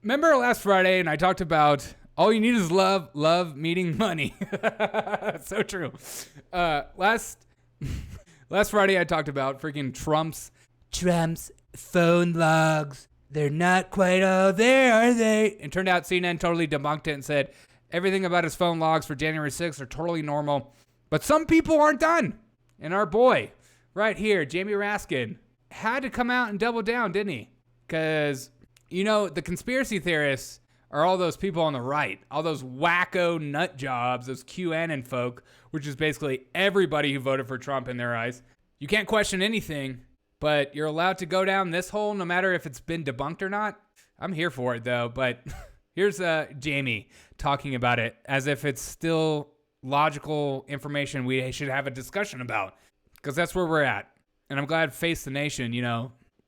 remember last Friday and I talked about all you need is love meeting money. So true. Last Friday I talked about freaking Trump's phone logs. They're not quite all there, are they? And turned out CNN totally debunked it and said everything about his phone logs for January 6th are totally normal. But some people aren't done. And our boy right here, Jamie Raskin, had to come out and double down, didn't he? Because, the conspiracy theorists are all those people on the right, all those wacko nut jobs, those QAnon folk, which is basically everybody who voted for Trump in their eyes. You can't question anything, but you're allowed to go down this hole no matter if it's been debunked or not. I'm here for it, though, but here's Jamie talking about it as if it's still logical information we should have a discussion about, because that's where we're at. And I'm glad Face the Nation,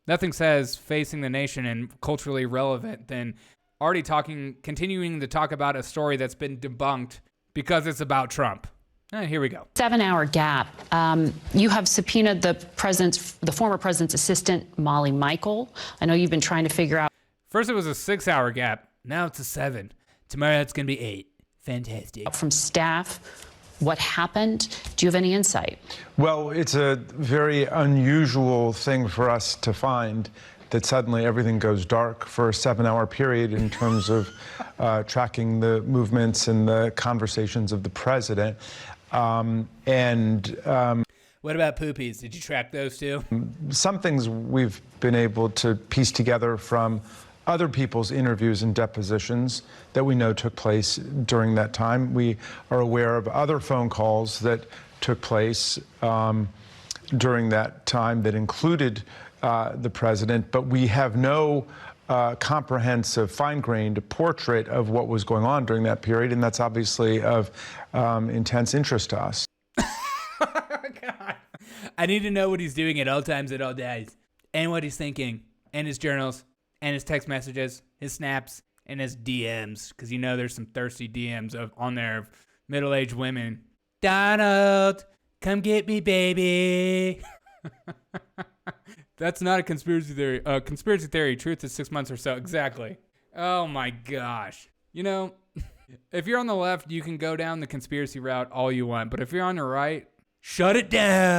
nothing says facing the nation and culturally relevant than already continuing to talk about a story that's been debunked because it's about Trump. Here we go. 7-hour gap. You have subpoenaed the former president's assistant, Molly Michael. I know you've been trying to figure out. First it was a 6-hour gap. Now it's a 7. Tomorrow it's going to be 8. Fantastic. From staff, what happened? Do you have any insight? Well, it's a very unusual thing for us to find that suddenly everything goes dark for a 7-hour period in terms of tracking the movements and the conversations of the president. What about poopies? Did you track those too? Some things we've been able to piece together from other people's interviews and depositions that we know took place during that time. We are aware of other phone calls that took place during that time that included the president, but we have no comprehensive, fine-grained portrait of what was going on during that period, and that's obviously of intense interest to us. God. I need to know what he's doing at all times, at all days, and what he's thinking, and his journals, and his text messages, his snaps, and his DMs, because there's some thirsty DMs on there of middle-aged women. Donald, come get me, baby. That's not a conspiracy theory. Conspiracy theory, truth is 6 months or so. Exactly. Oh my gosh. If you're on the left, you can go down the conspiracy route all you want. But if you're on the right, shut it down.